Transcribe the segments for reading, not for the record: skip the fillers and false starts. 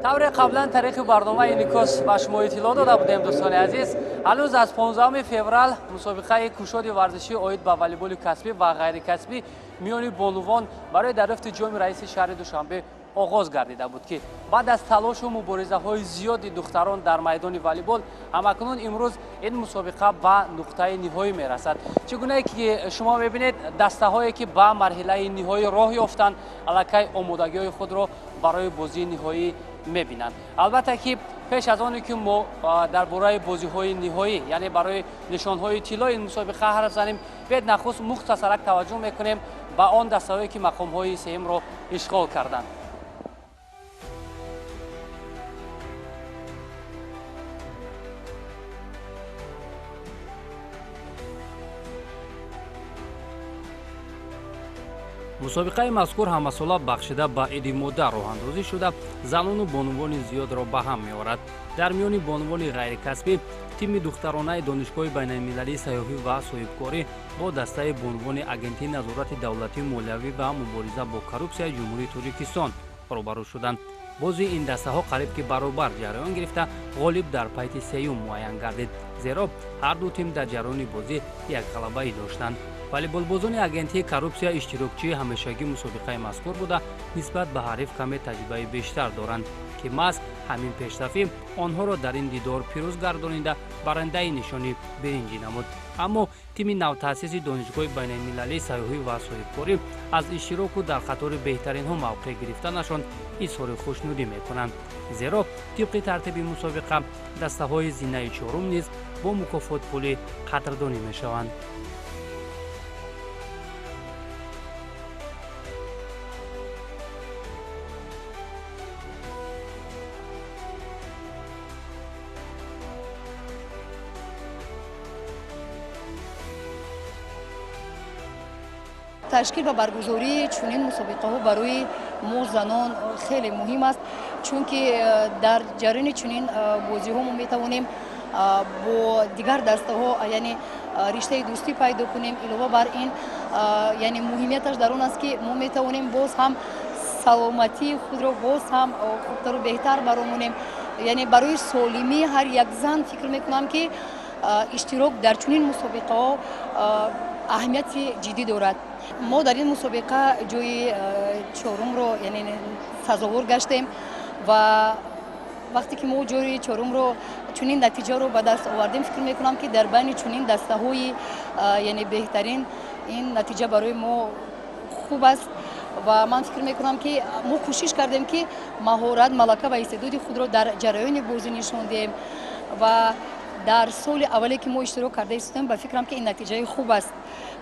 тавре қаблан тариқи барномаи инъикос ба шумо иттилоъ дода будем дӯстони азиз. ҳанӯз аз 15 феврал мусобиқаи кушоди варзишӣ оид ба волейболи касбӣ ва ғайрикасбӣ миёни бонувон барои дарёфти ҷоми раиси шаҳри душанбе оғоз гардида буд ки баъд аз талошу муборизаҳои зиёди духтарон дар майдони волейбол ҳамакнун имрӯз ин мусобиқа ба нуқтаи ниҳоӣ мерасад. чӣ гунае ки шумо мебинед дастаҳое ки ба марҳилаи ниҳоӣ роҳ ёфтанд аллакай омодагиҳои худро барои бозии ниҳоӣ мебинанд. албатта ки пеш аз оне ки мо дар бораи бозиҳои ниҳоӣ яъне барои нишонҳои тиллои ин мусобиқа ҳарф занем, бед нахуст мухтасарак таваҷҷӯҳ мекунем ба он дастаҳое ки мақомҳои сеюмро ишғол карданд. мусобиқаи мазкур ҳамасола бахшида ба иди модар роҳандозӣ шуда занону бонувони зиёдро ба ҳам меорад. дар миёни бонувони ғайрикасбӣ тими духтаронаи донишгоҳи байналмилалии сайёҳӣ ва соҳибкорӣ бо дастаи бонувони агентии назорати давлатӣ молиявӣ ва мубориза бо коррупсияи ҷумҳурии Тоҷикистон рӯбарӯ шуданд. бози ин дастаҳо қариб ки баробар ҷараён гирифта ғолиб дар пайти сеюм муайян гардид, зеро ҳар ду тим дар ҷараёни бозӣ як ғалабаӣ доштанд. волейболбозони агентии коррупсия иштирокчии ҳамешагии мусобиқаи мазкур буда нисбат ба ҳариф каме таҷрибаи бештар доранд ки маҳз ҳамин пештафӣ онҳоро дар ин дидор пирӯз гардонида барандаи нишони биринҷӣ намуд. аммо тими навтаъсиси донишгоҳи байналмилалии сайёҳӣ ва соҳибкорӣ аз иштироку дар қатори беҳтаринҳо мавқеъ гирифтанашон изҳори хушнудӣ мекунанд, зеро тибқи тартиби мусобиқа дастаҳои зинаи чорум низ бо мукофот пулӣ қадрдонӣ мешаванд. ташкил ва баргузории чунин мусобиқаҳо барои мо занон хеле муҳим аст, чунки дар ҷараёни чунин бозиҳо мо метавонем бо дигар дастаҳо яъне риштаи дӯстӣ пайдо кунем. илова бар ин яъне муҳимияташ дар он аст ки мо метавонем боз ҳам саломатии худро боз ҳам хубтару беҳтар баромонем. яъне барои солимии ҳар як зан фикр мекунам ки иштирок дар чунин мусобиқаҳо аҳамияти ҷиддӣ дорад. мо дар ин мусобиқа ҷои чорумро яъне сазовор гаштем ва вақте ки мо ҷои чорумро чунин натиҷаро ба даст овардем, фикр мекунам ки дар байни чунин дастаҳои яъне беҳтарин ин натиҷа барои мо хуб аст ва ман фикр мекунам ки мо кӯшиш кардем ки маҳорат, малака ва истеъдоди худро дар ҷараёни бозӣ нишон диҳем ва дар соли аввале ки мо иштирок карда истодем ба фикрам ки ин натиҷаи хуб аст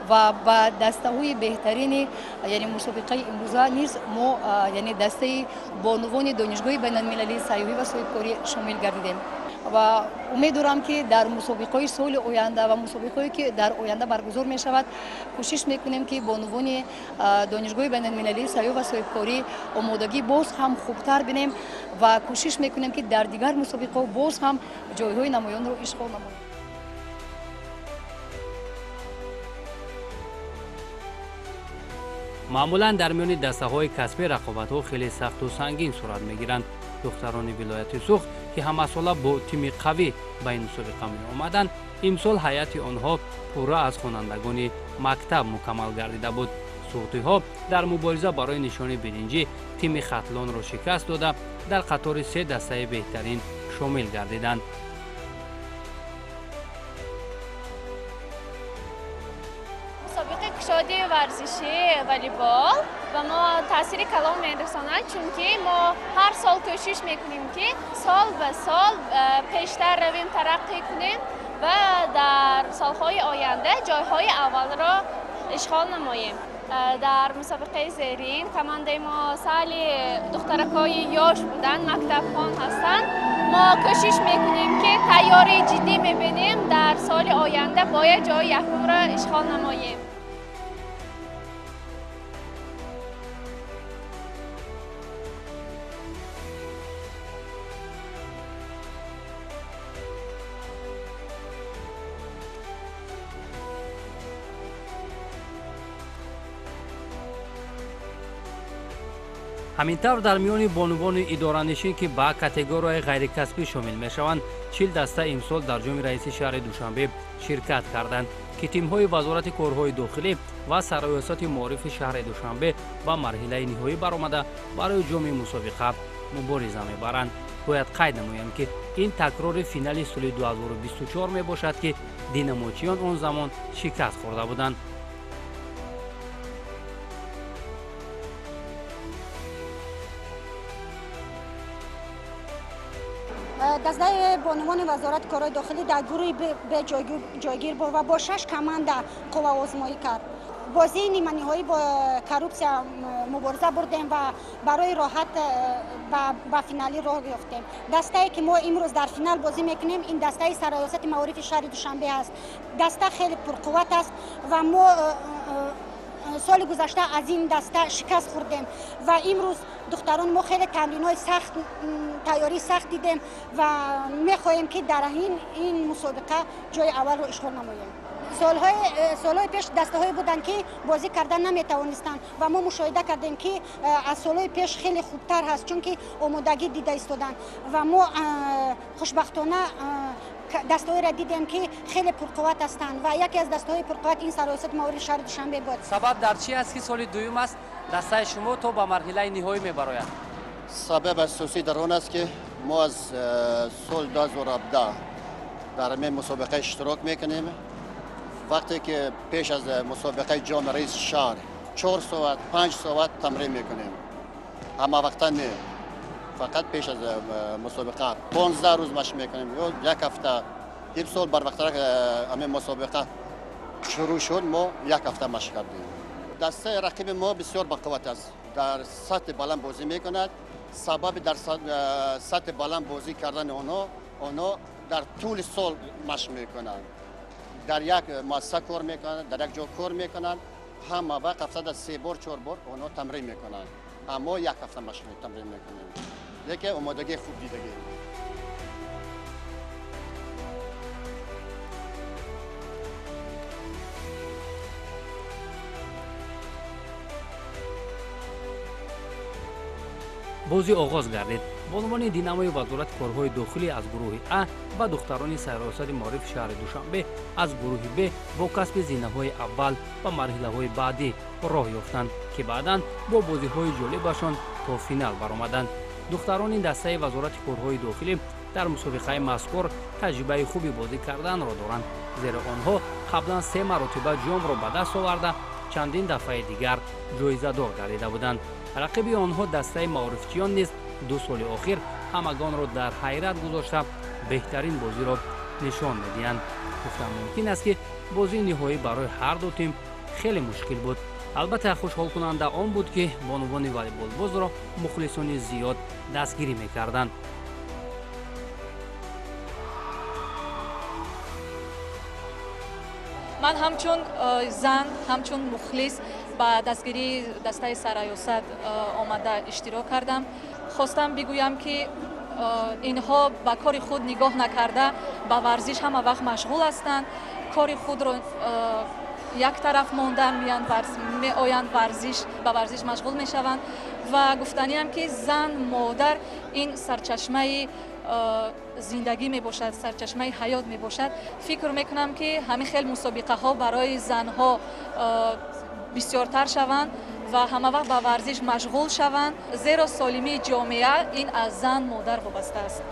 ва ба дастаҳои беҳтарини яъне мусобиқаи имрӯза низ мо яъне дастаи бонувони донишгоҳи байналмилалии сайёҳӣ ва соҳибкорӣ шомил гардидем ва умед дорам ки дар мусобиқаҳои соли оянда ва мусобиқаҳое ки дар оянда баргузор мешавад кӯшиш мекунем ки бонувони донишгоҳи байналмилалии сайёҳӣ ва соҳибкорӣ омодагӣ боз ҳам хубтар бинем ва кӯшиш мекунем ки дар дигар мусобиқаҳо боз ҳам ҷойҳои намоёнро ишғол намоем. маъмулан дар миёни дастаҳои касбӣ рақобатҳо хеле сахту сангин сурат мегиранд. духтарони вилояти Суғ ки ҳамасола бо тими қавӣ ба ин мусобиқа меомаданд, имсол ҳайати онҳо пурра аз хонандагони мактаб мукаммал гардида буд. суғдиҳо дар мубориза барои нишони биринҷӣ тими хатлонро шикаст дода дар қатори се дастаи беҳтарин шомил гардиданд. мусобиқаи кушоди варзиши волейбол ба мо таъсири калон мерасонад, чунки мо ҳар сол кӯшиш мекунем ки сол ба сол пештар равем, тараққӣ кунем ва дар солҳои оянда ҷойҳои аввалро ишғол намоем. дар мусобиқаи зерин командаи мо сали духтаракҳои ёш буданд, мактабхон ҳастанд. мо кӯшиш мекунем ки тайёрии ҷиддӣ мебинем, дар соли оянда бояд ҷои якумро ишғол намоем. ҳамин тавр дар миёни бонувони идоранишин ки ба категорияи ғайрикасбӣ шомил мешаванд 40 даста имсол дар ҷоми раиси шаҳри душанбе ширкат карданд ки тимҳои вазорати корҳои дохилӣ ва сароясати маорифи шаҳри душанбе ба марҳилаи ниҳоӣ баромада барои ҷоми мусобиқа мубориза мебаранд. бояд қайд намоям ки ин такрори финали соли 2024 мебошад ки динамочиён он замон шикаст хӯрда буданд. дастаи бонувони вазорати корҳои дохилӣ дар гурӯҳи бе ҷойгир буд ва бо 6 команда қувваозмоӣ кард. бозии ниманиҳоӣ бо коррупсия мубориза бурдем ва барои роҳат ба финалӣ роҳ ёфтем. дастае ки мо имрӯз дар финал бозӣ мекунем, ин дастаи сароясати маорифи шаҳри душанбе аст. даста хеле пурқувват аст ва мо соли гузашта аз ин даста шикаст хӯрдем ва имрӯз духтарони мо хеле тамринҳои сахт, тайёрии сахт дидем ва мехоҳем ки дар ин мусобиқа ҷои аввалро ишғол намоем. солҳои пеш дастаҳое буданд ки бозӣ кардан наметавонистанд ва мо мушоҳида кардем ки аз солҳои пеш хеле хубтар ҳаст, чунки омодагӣ дида истоданд ва мо хушбахтона дастаҳоеро дидем ки хеле пурқувват ҳастанд ва яке аз дастаҳои пурқувват ин сароясати маорифи шаҳри душанбе буд. сабаб дар чи аст ки соли дуюм аст дастаи шумо то ба марҳилаи ниҳоӣ мебарояд? сабаб асосӣ дар он аст ки мо аз соли 2017 дар ҳамин мусобиқа иштирок мекунем. вақте ки пеш аз мусобиқаи ҷоми раиси шаҳр 4 соат 5 соат тамрин мекунем. ҳама вақта не, фақат пеш аз мусобиқа 15 рӯз машқ мекунем ё як ҳафта. имсол барвақтарак ҳамин мусобиқа шурӯъ шуд, мо як ҳафта машқ кардем. дастаи рақиби мо бисёр бақувват аст, дар сатҳи баланд бозӣ мекунад. сабаби дар сатҳи баланд бозӣ кардани онҳо дар тӯли сол машқ мекунанд. дар як муассиса кор мекунанд, дар як ҷо кор мекунанд. ҳама вақт ҳафтада 3 бор 4 бор онҳо тамрин мекунанд. аммо як ҳафта машқ тамрин мекунем. лекин омодагии хуб дидагӣ. бозӣ оғоз гардид. бонувони динамои вазорати корҳои дохилӣ аз гурӯҳи А ва духтарони сароясати маорифи шаҳри душанбе аз гурӯҳи Б бо касби зинаҳои аввал ба марҳилаҳои баъдӣ роҳ ёфтанд ки баъдан бо бозиҳои ҷолибашон то финал баромаданд. духтарони дастаи вазорати корҳои дохилӣ дар мусобиқаи мазкур таҷрибаи хуби бозӣ карданро доранд, зеро онҳо қаблан 3 маротиба ҷомро ба даст оварда чандин дафъаи дигар ҷоизадор гардида буданд. рақиби онҳо дастаи маорифчиён низ 2 соли охир ҳамагонро дар ҳайрат гузошта беҳтарин бозиро нишон медиҳанд. гуфтан мумкин аст ки бозии ниҳоӣ барои ҳар ду тим хеле мушкил буд. албатта хушҳолкунанда он буд ки бонувони волейболбозро мухлисони зиёд дастгирӣ мекарданд. ман ҳамчун зан, ҳамчун мухлис ба дастгирии дастаи сароясат омада иштирок кардам. хостам бигӯям ки инҳо ба кори худ нигоҳ накарда ба варзиш ҳама вақт машғул ҳастанд. кори худро як тараф монда меоянд варзиш, ба варзиш машғул мешаванд ва гуфтаниам ки зан модар ин сарчашмаи зиндагӣ мебошад, сарчашмаи ҳаёт мебошад. фикр мекунам ки ҳамин хел мусобиқаҳо барои занҳо бисёртар шаванд ва ҳама вақт ба варзиш машғул шаванд, зеро солимии ҷомеа ин аз зан модар вобаста аст.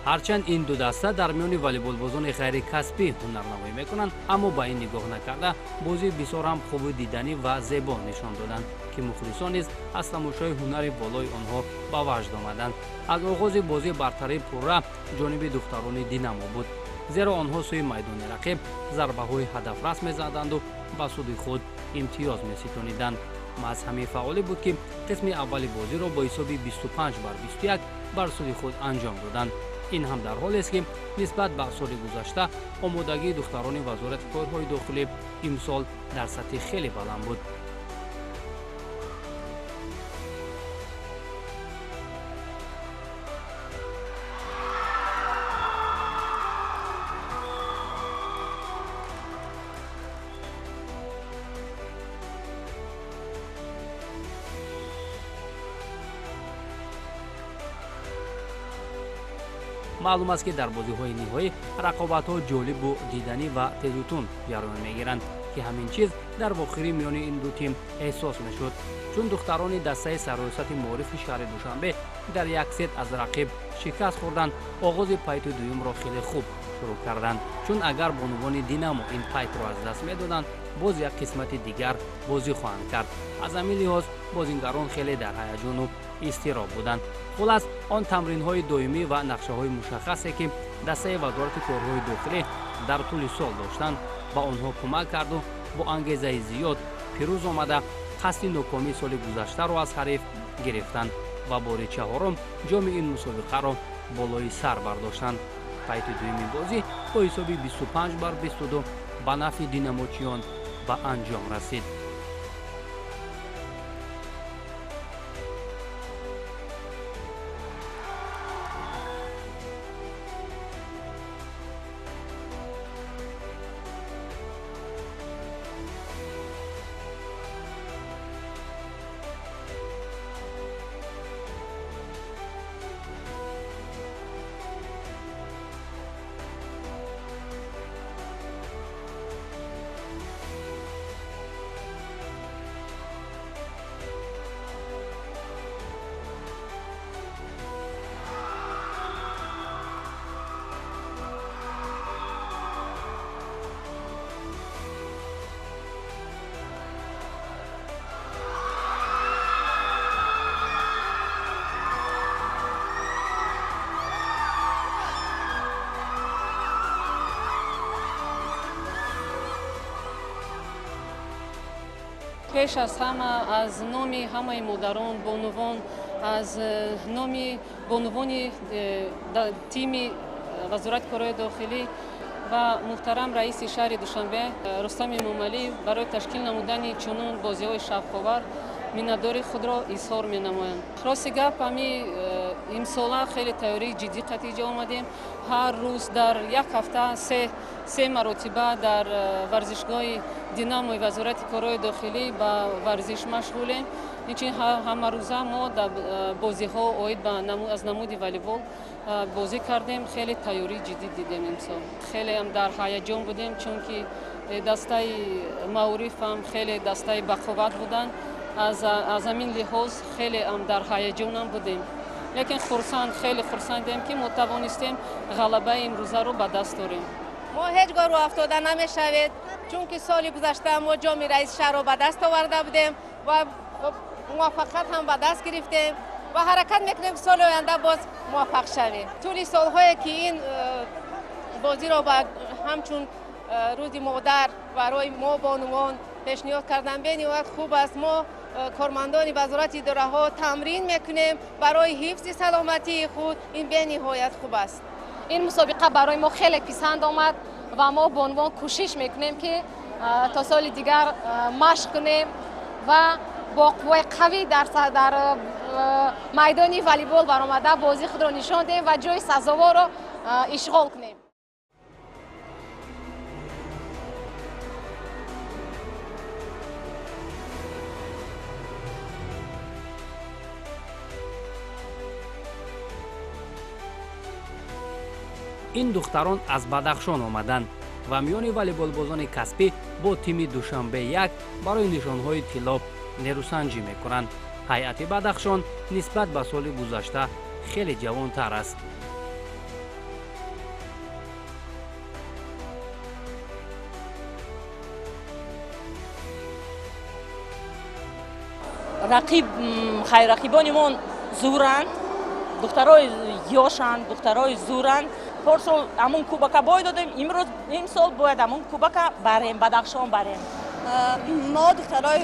ҳарчанд ин ду даста дар миёни волейболбозони ғайрикасбӣ ҳунарнамоӣ мекунанд, аммо ба ин нигоҳ накарда бозии бисёр ҳам хуби диданӣ ва зебо нишон доданд ки мухлисон низ аз тамошои ҳунари болои онҳо ба ваҷд омаданд. аз оғози бозӣ бартарии пурра ҷониби духтарони динамо буд, зеро онҳо сӯи майдони рақиб зарбаҳои ҳадафрас мезаданду ба суди худ имтиёз меситониданд. маҳз ҳамин фаъолӣ буд ки қисми аввали бозиро бо ҳисоби 25-21 бар суди худ анҷом доданд. ин ҳам дар ҳолест ки нисбат ба соли гузашта омодагии духтарони вазорати корҳои дохилӣ имсол дар сатҳи хеле баланд буд. маълум аст ки дар бозиҳои ниҳоӣ рақобатҳо ҷолибу диданӣ ва тезутун ҷараён мегиранд ки ҳамин чиз дар вохирӣ миёни ин ду тим эҳсос мешуд, чун духтарони дастаи сарроёсати маорифи шаҳри душанбе дар як сет аз рақиб шикаст хӯрданд. оғози пайти дуюмро хеле хуб шурӯъ карданд, чун агар бонувони динамо ин пайтро аз даст медоданд, боз як қисмати дигар бозӣ хоҳанд кард. аз ҳамин лиҳоз бозингарон хеле дар ҳаяҷону изтироб буданд. хулас он тамринҳои доимӣ ва нақшаҳои мушаххасе ки дастаи вазорати корҳои дохилӣ дар тӯли сол доштанд ба онҳо кӯмак карду бо ангезаи зиёд пирӯз омада қасди нокомии соли гузаштаро аз ҳариф гирифтанд ва бори чаҳорум ҷоми ин мусобиқаро болои сар бардоштанд. пайти дуюми бозӣ бо ҳисоби 25-22 ба нафъи динамочиён ба анҷом расид. пеш аз ҳама аз номи ҳамаи модарон, бонувон, аз номи бонувони тими вазорати корҳои дохилӣ ва муҳтарам раиси шаҳри Душанбе Рустами Мумалиев барои ташкил намудани чунун бозиҳои шавқовар миннатдории худро изҳор менамоянд. рости гап имсола хеле тайёрии ҷиддӣ қатъиҷа омадем. ҳар рӯз дар як ҳафта се маротиба дар варзишгоҳи динамои вазорати корҳои дохилӣ ба варзиш машғулем. инчунин ҳамарӯза мо дар бозиҳо оид аз намуди волейбол бозӣ кардем. хеле тайёрии ҷиддӣ дидем имсол. хелеам дар ҳаяҷон будем, чунки дастаи маорифам хеле дастаи бақувват буданд. аз ҳамин лиҳоз хелеам дар ҳаяҷонам будем. лекин хеле хурсандем ки мо тавонистем ғалабаи имрӯзаро ба даст орем. мо ҳеҷ гоҳ рӯафтода намешавед, чунки соли гузашта мо ҷоми раиси шаҳрро ба даст оварда будем ва муваффақият ҳам ба даст гирифтем ва ҳаракат мекунем ки соли оянда боз муваффақ шавем. тӯли солҳое ки ин бозиро ҳамчун рӯзи модар барои мо бонувон пешниҳод кардам, бениҳоят хуб аст. мо кормандони вазорати идораҳо тамрин мекунем барои ҳифзи саломатии худ. ин бениҳоят хуб аст. ин мусобиқа барои мо хеле писанд омад ва мо бонувон кӯшиш мекунем ки то соли дигар машқ кунем ва бо қувваи қавӣ дар майдони волейбол баромада бозии худро нишон диҳем ва ҷои сазоворо ишғол кунем. ин духтарон аз Бадахшон омаданд ва миёни волейболбозони касбӣ бо тими Душанбе 1 барои нишонҳои тилло нерӯсанҷӣ мекунанд. ҳайати Бадахшон нисбат ба соли гузашта хеле ҷавонтар аст. рақибонимон зӯранд, духтарои ёшанд, духтарои зӯранд. парсол ҳамун кубака бой додем, имсол бояд ҳамун кубака барем, Бадахшон барем. мо духтарои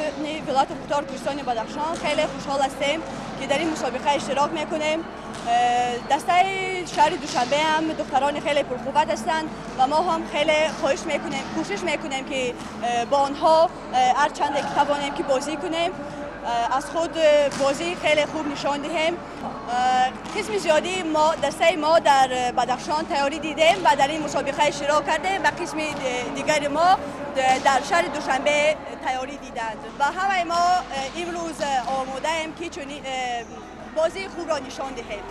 вилояти Мухтор Кӯҳистони Бадахшон хеле хушҳол ҳастем ки дар ин мусобиқа иштирок мекунем. дастаи шаҳри Душанбе ҳам духтарони хеле пурқувват ҳастанд ва мо ҳам хеле кӯшиш мекунем ки бо онҳо ҳарчанде ки тавонем ки бозӣ кунем, аз худ бозӣ хеле хуб нишон диҳем. қисми зиёди дастаи мо дар Бадахшон тайёрӣ дидем ва дар ин мусобиқа иштирок кардем ва қисми дигари мо дар шаҳри Душанбе тайёрӣ диданд ва ҳамаи мо имрӯз омодаем ки чунин бозии хубро нишон диҳем.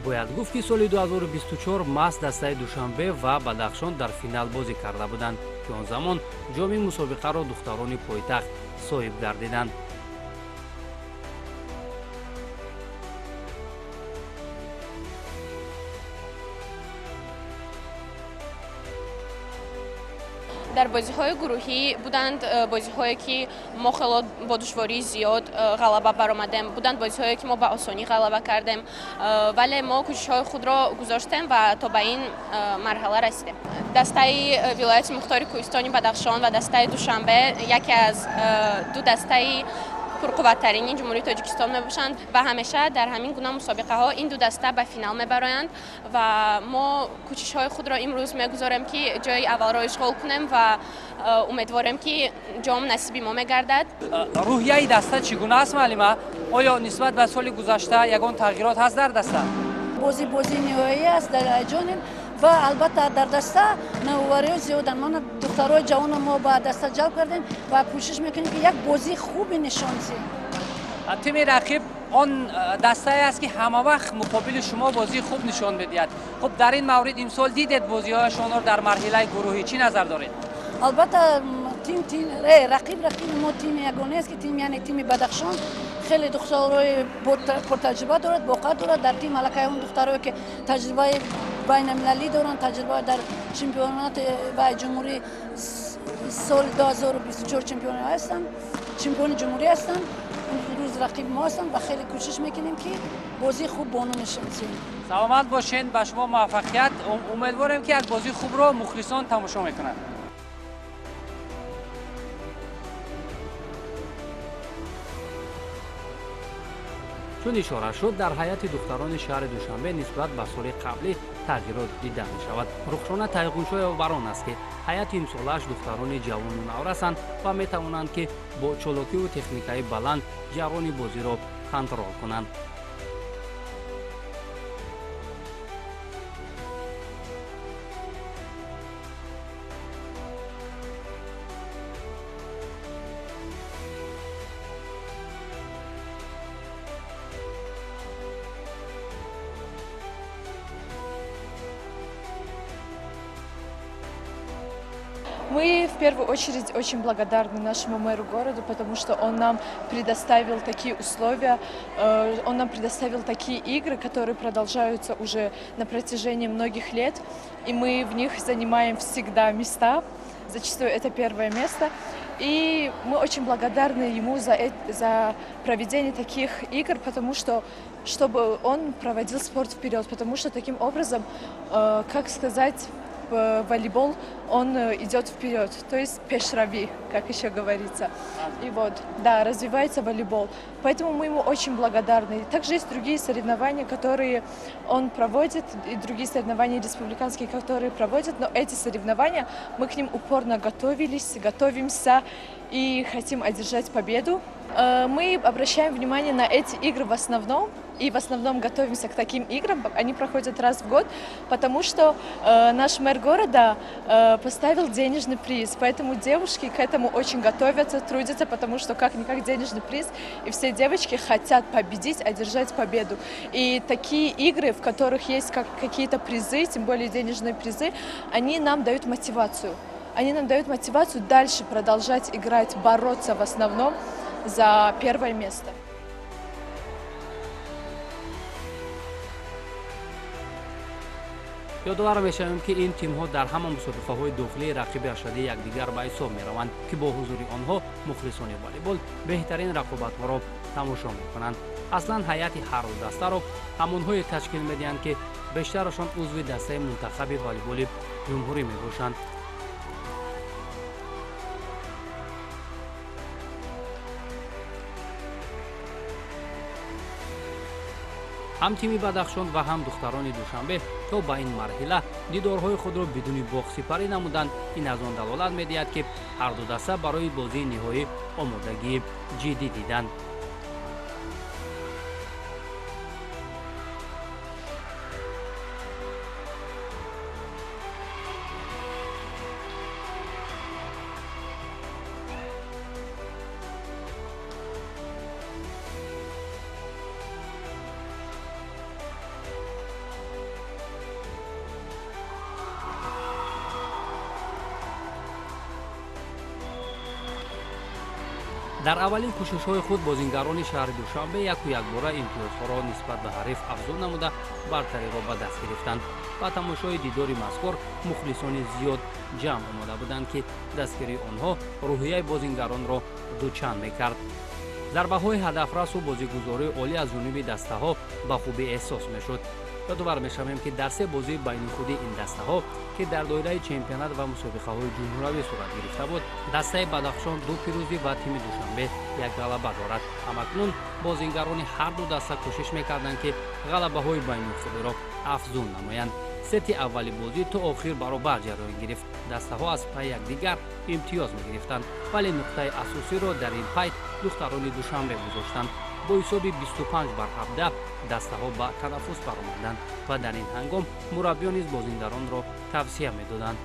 бояд гуфт ки соли 2024 маҳз дастаи душанбе ва бадахшон дар финал бозӣ карда буданд ки он замон ҷоми мусобиқаро духтарони пойтахт соҳиб гардиданд. дар бозиҳои гурӯҳӣ буданд бозиҳое ки мо хело бо душвории зиёд ғалаба баромадем, буданд бозиҳое ки мо ба осонӣ ғалаба кардем, вале мо кӯшишҳои худро гузоштем ва то ба ин марҳала расидем. Дастаи вилояти мухтори Кӯҳистони Бадахшон ва дастаи Душанбе яке аз ду дастаи пурқувваттарини ҷумҳурии Тоҷикистон мебошанд ва ҳамеша дар ҳамин гуна мусобиқаҳо ин ду даста ба финал мебароянд ва мо кӯшишҳои худро имрӯз мегузорем ки ҷои аввалро ишғол кунем ва умедворем ки ҷом насиби мо мегардад. рӯҳияи даста чӣ гуна аст маълима? оё нисбат ба соли гузашта ягон тағйирот ҳаст дар даста? бозӣ ниҳоӣ аст дар ҷонем ва албатта дар даста навовариҳо зиёданд. мо духтарои ҷавонро мо ба даста ҷалб кардем ва кӯшиш мекунем ки як бозии хуби нишон диҳем. тими рақиб он дастае аст ки ҳамавақт муқобили шумо бозии хуб нишон медиҳад. хуб дар ин маврид имсол дидед бозиҳояшонро дар марҳилаи гурӯҳӣ чӣ назар доред? албатта рақиб мо тими ягоне аст ки яъне тими Бадахшон хеле духтарои пуртаҷриба дорад, боқар дорад. дар тим аллакай он духтарое ки таҷрибаи байналмилалӣ доранд, таҷриба дар чемпионати ва ҷумҳурии соли 2024 чемпиони ҷумҳурӣ ҳастанд. имрӯз рақиби мо ҳастанд ва хеле кӯшиш мекунем ки бозии хуб бо номи шансем. саломат бошед, ба шумо муваффақият. умедворем ки як бозии хубро мухлисон тамошо мекунанд. чун ишора шуд, дар ҳайати духтарони шаҳри Душанбе нисбат ба соли қаблӣ тағйирот дида мешавад. Рухшона тайғуншоев бар он аст ки ҳайати имсолааш духтарони ҷавону наврасанд ва метавонанд ки бо чолокиву техникаи баланд ҷарони бозиро контрол кунанд. Мы в первую очередь очень благодарны нашему мэру города, потому что он нам предоставил такие условия, он нам предоставил такие игры, которые продолжаются уже на протяжении многих лет, и мы в них занимаем всегда места, зачастую это первое место. И мы очень благодарны ему за проведение таких игр, потому что чтобы он проводил спорт вперед, потому что таким образом, как сказать, волейбол, он идет вперед, то есть пешрави, как еще говорится. И вот, да, развивается волейбол. Поэтому мы ему очень благодарны. Также есть другие соревнования, которые он проводит, и другие соревнования республиканские, которые проводят, но эти соревнования, мы к ним упорно готовились, готовимся и хотим одержать победу. Мы обращаем внимание на эти игры в основном, и в основном готовимся к таким играм. Они проходят раз в год, потому что наш мэр города поставил денежный приз. Поэтому девушки к этому очень готовятся, трудятся, потому что как-никак денежный приз. И все девочки хотят победить, одержать победу. И такие игры, в которых есть какие-то призы, тем более денежные призы, они нам дают мотивацию. Они нам дают мотивацию дальше продолжать играть, бороться в основном за первое место. ёдовар мешавем ки ин тимҳо дар ҳама мусобиқаҳои дохилии рақиби ашадии якдигар ба ҳисоб мераванд ки бо ҳузури онҳо мухлисони волейбол беҳтарин рақобатҳоро тамошо мекунанд. аслан ҳайати ҳар ду дастаро ҳамонҳое ташкил медиҳанд ки бештарашон узви дастаи мунтахаби волейболи ҷумҳурӣ мебошанд. ҳам тими Бадахшон ва ҳам духтарони Душанбе то ба ин марҳила дидорҳои худро бидуни боғсипарӣ намуданд. ин аз он далолат медиҳад ки ҳар ду даста барои бозии ниҳоӣ омодагии ҷиддӣ диданд. дар аввалин кӯшишҳои худ бозингарони шаҳри душанбе якбора имтиёзҳоро нисбат ба ҳариф афзун намуда бартариро ба даст гирифтанд. ба тамошои дидори мазкур мухлисони зиёд ҷамъ омода буданд ки дастгирии онҳо рӯҳияи бозингаронро дучанд мекард. зарбаҳои ҳадафрасу бозигузории олӣ аз ҷониби дастаҳо ба хубӣ эҳсос мешуд. یادآور می‌شویم که در سه بازی بین خودی این دسته‌ها که در دایره چمپیونات و مسابقه‌های جمهوری صورت گرفته بود، دسته بدخشان دو پیروزی و تیم دوشنبه یک غلبه دارد. همکنون بازیگران هر دو دسته کوشش می‌کردند که غلبه‌های بین خودی را افزون نمایند. ستی اولی بازی تا آخر برابر جریان گرفت. دسته‌ها از پای یکدیگر امتیاز می‌گرفتند، ولی نقطه اساسی را در این پای دختران دوشنبه گذاشتند. با حساب 25 بر 17 دسته‌ها با تنفس برآمدند و در این هنگام مربیان نیز بازیگران را توصیه می‌دادند.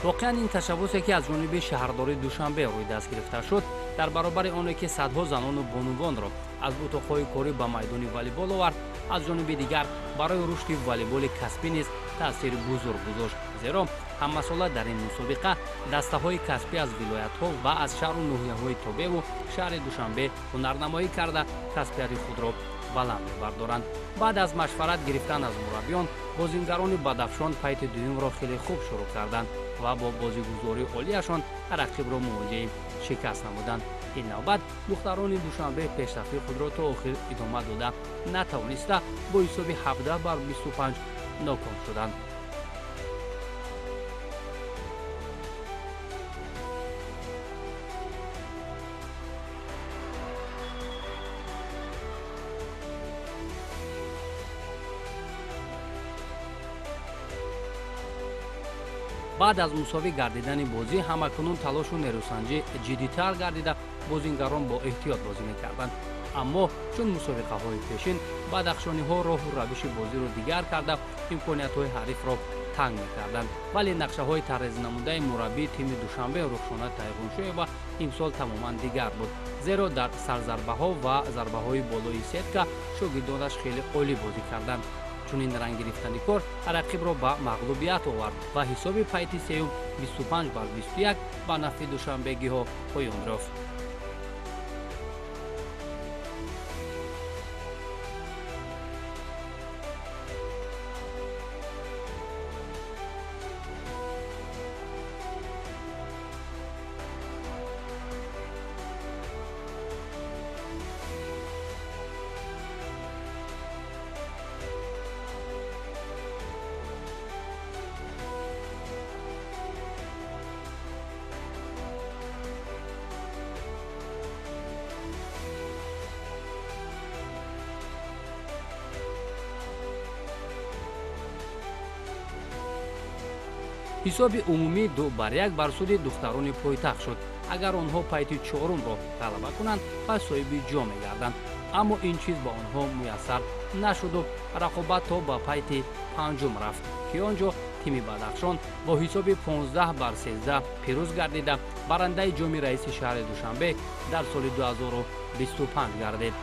واقعا این تشبوسی که از جانب شهرداری دوشنبه روی دست گرفته شد در برابر آنی که صدها زنان و بانوان را از اتاق‌های کاری به میدان والیبال آورد، از جانب دیگر برای رشد والیبال کسبی نیز تاثیر بزرگ گذاشت. زیرا هم‌مسئله در این مسابقه دسته‌های کسبی از ولایت‌ها و از شهر و ناحیه‌های تابع و شهر دوشنبه هنرنمایی کرده کسبیت خود را بلند بردارند. بعد از مشورت گرفتن از مربیان، بازیگران بدخشان پایت دوم را خیلی خوب شروع کردند و با بازیگوزاری عالیشان رقیب را مواجه شکست نمودند. این نوبت دختران دوشنبه پیشرفتی خود را تا آخر ادامه داده نتوانسته با حساب 17 بر 25 ناکام شدند. بعد از مساوی گردیدن بازی همکنون تلاش و نیروسنجی جدی‌تر گردیده بازیگران با احتیاط بازی می‌کردند. اما چون مسابقه‌های پیشین بدخشانی‌ها راه و روش بازی را دیگر کرده امکانیت‌های حریف را تنگ می‌کردند، ولی نقشه‌های طرز نموده مربی تیم دوشنبه رخشانه تایقونشوی و امسال تماما دیگر بود، زیرا در سرضربه‌ها و ضربه‌های بالای سیتکا شاگردانش خیلی عالی بازی کردند. چون این رنگ گرفتن کار رقیب را به مغلوبیت آورد و حساب پایتی سیوم 25 بر 21 به نفع دوشنبگی‌ها پایان یافت. حساب عمومی 2 بر 1 بر سود دختران پایتخت شد. اگر آنها پایت چهارم را غلبه کنند پس صاحب جام می‌گردند، اما این چیز با آنها میسر نشد و رقابت تا به پایت پنجم رفت که آنجا تیم بدخشان با حساب 15 بر 13 پیروز گردیده برنده جام رئیس شهر دوشنبه در سال 2025 گردید.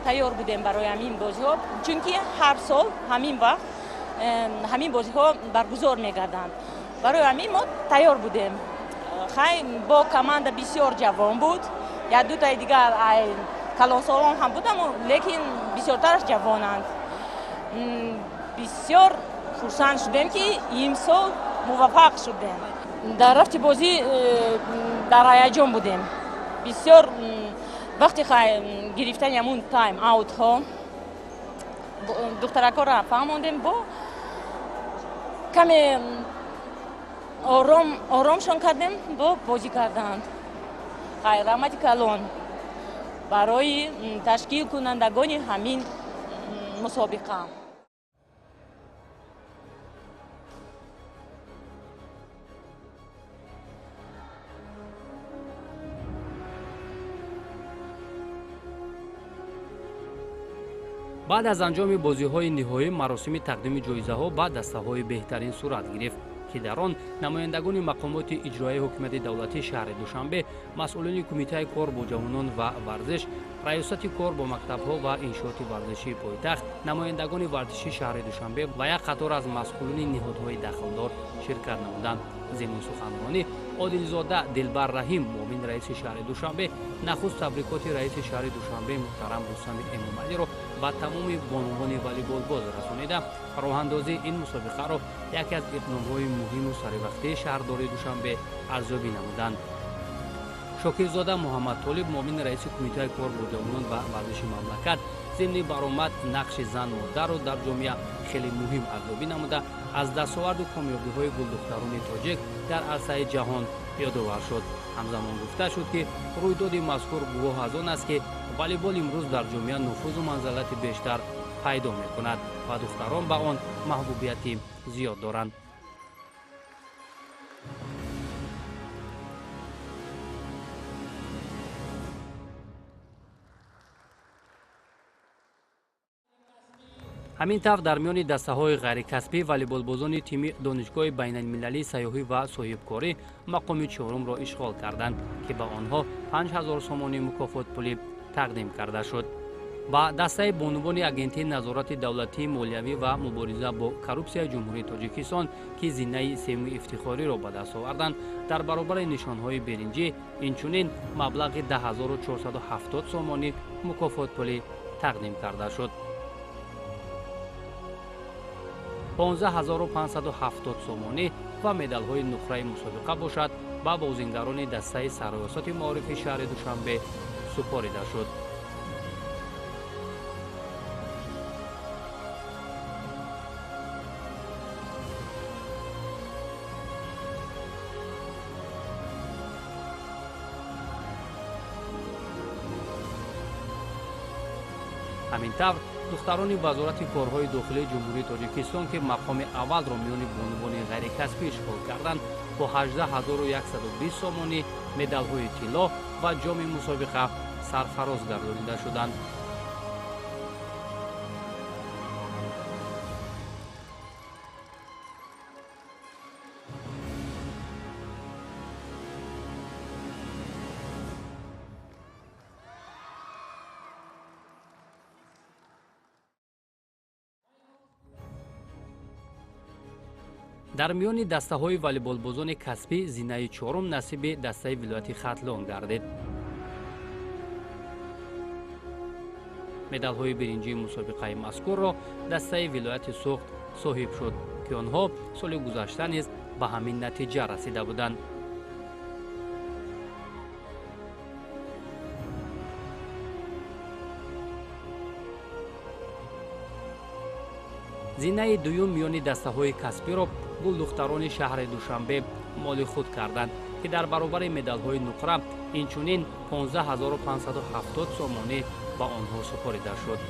тайёр будем барои ҳамин бозиҳо, чунки ҳар сол ҳамин вақт ҳамин бозиҳо баргузор мегарданд. барои ҳамин мо тайёр будем. хай бо команда бисёр ҷавон буд, як дутаи дигар калонсолон ҳам будам, лекин бисёртараш ҷавонанд. бисёр хурсанд шудем ки имсол муваффақ шудем. дар рафти бозӣ дар ҳаяҷон будем. бисёр вақти гирифтани ҳамун тайм аутҳо духтаракора фаҳмондем, бо каме оромшон кардем бо бозӣ карданд. раҳмати калон барои ташкил кунандагони ҳамин мусобиқа. баъд аз анҷоми бозиҳои ниҳоӣ маросими тақдими ҷоизаҳо ба дастаҳои беҳтарин сурат гирифт, ки дар он намояндагони мақомоти иҷроии ҳокимияти давлатии шаҳри душанбе, масъулини кумитаи кор бо ҷавонон ва варзиш, раёсати кор бо мактабҳо ва иншооти варзишии пойтахт, намояндагони варзиши шаҳри душанбе ва як қатор аз масъулини ниҳодҳои дахлдор ширкат намуданд. зимни суханронӣ одилзода дилбар раҳим, муовини раиси шаҳри душанбе, нахуст табрикоти раиси шаҳри душанбе муҳтарам рустами эмомалиро ба тамоми бонувони волейболбоз расонида, роҳандозии ин мусобиқаро яке аз иқдомҳои муҳиму саривақтии шаҳрдории душанбе арзёбӣ намуданд. шокирзода муҳаммадтолиб, муовини раиси кумитаи кор бо ҷавонон ва варзиши мамлакат, зимни баромад нақши зан моддарро дар ҷомеа хеле муҳим арзёбӣ намуда, аз дастоварду комёбиҳои гулдухтарони тоҷик дар арсаи ҷаҳон ёдовар шуд. ҳамзамон гуфта шуд, ки рӯйдоди мазкур гувоҳ аз он аст, ки волейбол имрӯз дар ҷомеа нуфузу манзалати бештар пайдо мекунад ва духтарон ба он маҳбубияти зиёд доранд. ҳамин тавр дар миёни дастаҳои ғайрикасбӣ волейболбозони тими донишгоҳи байналмилалии сайёҳӣ ва соҳибкорӣ мақоми чорумро ишғол карданд, ки ба онҳо 5000 сомони мукофотпулӣ тақдим карда шуд. ба дастаи бонувони агентии назорати давлатии молиявӣ ва мубориза бо коррупсияи ҷумҳурии тоҷикистон, ки зинаи семи ифтихориро ба даст оварданд, дар баробари нишонҳои беринҷӣ инчунин маблағи 10470 сомони мукофотпулӣ тақдим карда шуд. 15570 сомонӣ ва медалҳои нуқраи мусобиқа бошад ба бозингарони дастаи сарроёсати маорифи шаҳри душанбе супорида шуд. ҳамин тавр духтарони вазорати корҳои дохилии ҷумҳурии тоҷикистон, ки мақоми аввалро миёни бонувони ғайрикасбӣ ишғол карданд, бо 18120 сомонӣ медалҳои тилло ва ҷоми мусобиқа сарфароз гардонида шуданд. дар миёни дастаҳои волейболбозони касбӣ зинаи чорум насиби дастаи вилояти хатлон гардид. медалҳои биринҷии мусобиқаи мазкурро дастаи вилояти суғд соҳиб шуд, ки онҳо соли гузашта низ ба ҳамин натиҷа расида буданд. зинаи дуюм миёни дастаҳои касбиро гулдухтарони шаҳри душанбе моли худ карданд, ки дар баробари медалҳои нуқра инчунин 15570 сомонӣ ба онҳо супорида шуд.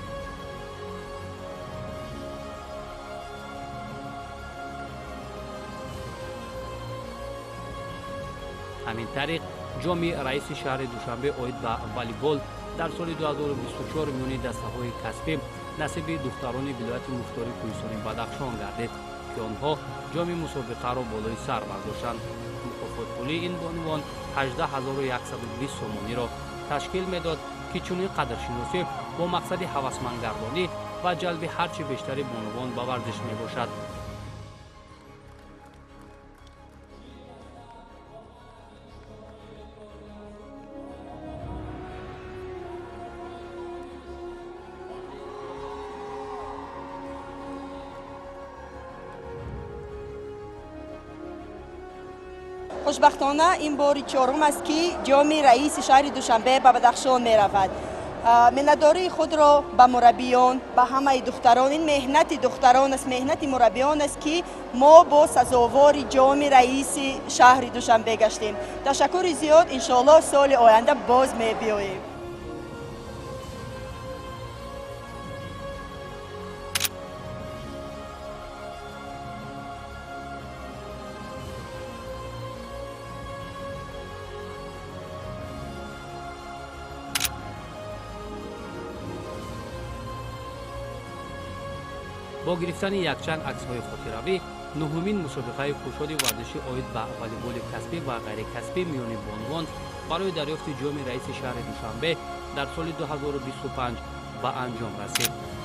ҳамин тариқ ҷоми раиси шаҳри душанбе оид ба волейбол дар соли 2024 миёни дастаҳои касбӣ насиби духтарони вилояти мухтори кӯҳистони бадахшон гардид, ки онҳо ҷоми мусобиқаро болои сар бардоштанд. мукофотпулии ин бонувон 18120 сомониро ташкил медод ки чунин қадршиносӣ бо мақсади ҳавасмандгардонӣ ва ҷалби ҳарчи бештари бонувон ба варзиш мебошад. خوشبختانه این بار چهارم است که جام رئیس شهر دوشنبه به بدخشان می رود. منتداری خود را به مربیان، به همه دختران، این مهنت دختران است، مهنت مربیان است که ما با سزاوار جام رئیس شهر دوشنبه گشتیم. تشکر زیاد، انشالله سال آینده باز می بیاییم. با گرفتن یکچند عکس‌های خاطره‌ای نهمین مسابقه کشاد ورزشی عاید به والیبال کسبی و غیر کسبی میان بانوان برای دریافت جام رئیس شهر دوشنبه در سال 2025 به انجام رسید.